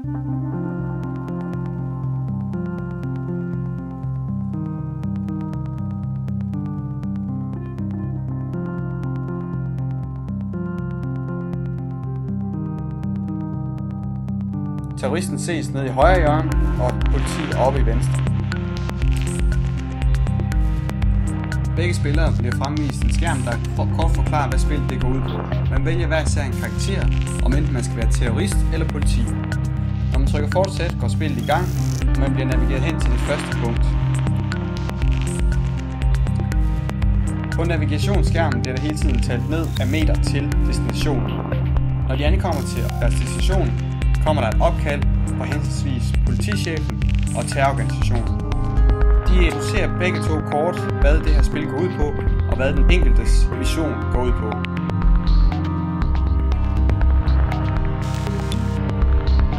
Terroristen ses nede i højre hjørne, og politiet oppe i venstre. Begge spillere bliver fremvist en skærm, der kort forklarer, hvad spillet det går ud på. Man vælger hver især en karakter, om enten man skal være terrorist eller politi. Når man trykker fortsæt, går spillet i gang, og man bliver navigeret hen til det første punkt. På navigationsskærmen bliver der hele tiden talt ned af meter til destinationen. Når de ankommer til deres destination, kommer der et opkald fra henholdsvis politichefen og terrororganisationen. De illusterer begge to kort, hvad det her spil går ud på, og hvad den enkeltes mission går ud på.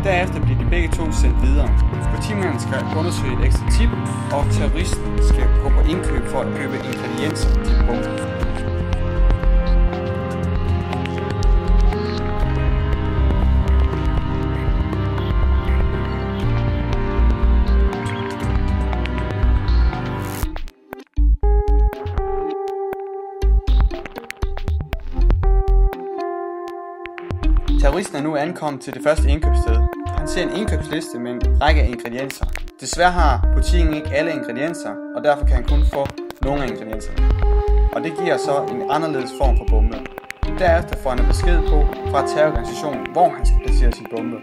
Derefter bliver de begge to sendt videre. Politimanden skal undersøge et ekstra tip, og terroristen skal gå på indkøb for at købe ingredienser til bomben. Terroristen er nu ankommet til det første indkøbssted. Han ser en indkøbsliste med en række af ingredienser. Desværre har butikken ikke alle ingredienser, og derfor kan han kun få nogle af ingredienserne. Og det giver så en anderledes form for bombe. Derefter får han en besked på fra terrororganisationen, hvor han skal placere sin bombe.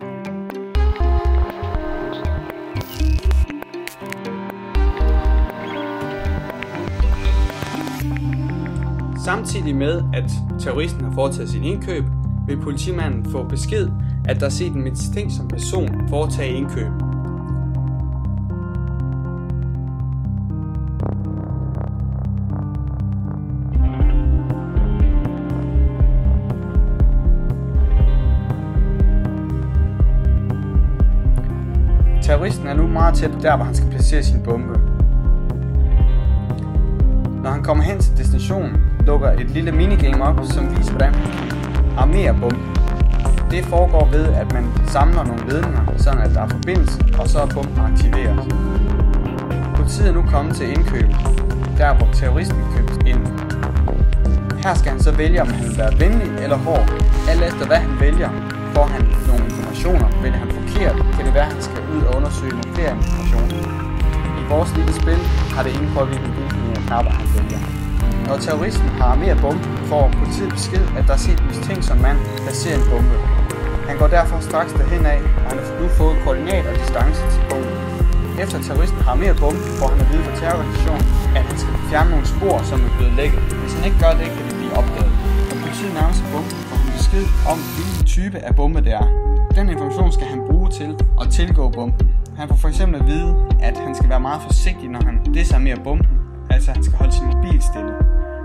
Samtidig med, at terroristen har foretaget sin indkøb, vil politimanden få besked, at der er set en mistænksom person foretage indkøb. Terroristen er nu meget tæt på der, hvor han skal placere sin bombe. Når han kommer hen til destinationen, dukker et lille minigame op, som viser, hvordan han kan armere bomben. Det foregår ved, at man samler nogle ledninger, sådan at der er forbindelse, og så er bomben aktiveret. Politiet er nu kommet til indkøbet, der hvor terroristen købes ind. Her skal han så vælge, om han vil være venlig eller hård. Alt efter hvad han vælger, får han nogle informationer. Vælger han forkert, kan det være, at han skal ud og undersøge nogle flere informationer. I vores lille spil har det ingen påvirkning, hvilke knapper han vælger. Når terroristen har armeret bomben, får politiet besked, at der er set en mistænksom mand placere en bombe. Han går derfor straks derhen af, og han har nu fået koordinat og distance til bomben. Efter terroristen har armeret bomben, får han at vide fra terrororganisationen, at han skal fjerne nogle spor, som er blevet lækket. Hvis han ikke gør det, kan det blive opdaget. Når politiet nærmer sig bomben, får han besked om, hvilken type af bombe det er. Den information skal han bruge til at tilgå bomben. Han får f.eks. at vide, at han skal være meget forsigtig, når han desarmerer bomben. Altså han skal holde sin mobil stille.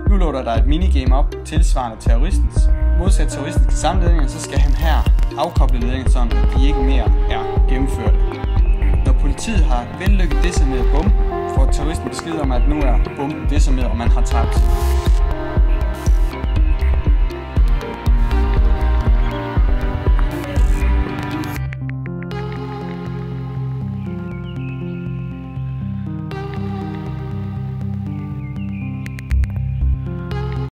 Nu låter der et minigame op, tilsvarende terroristens. Modsat terroristen skal samle ledninger, så skal han her afkoble ledninger, sådan at de ikke mere er gennemførte. Når politiet har vellykket desarmeret bomben, får terroristen besked om, at nu er bomben desarmeret, og man har tabt.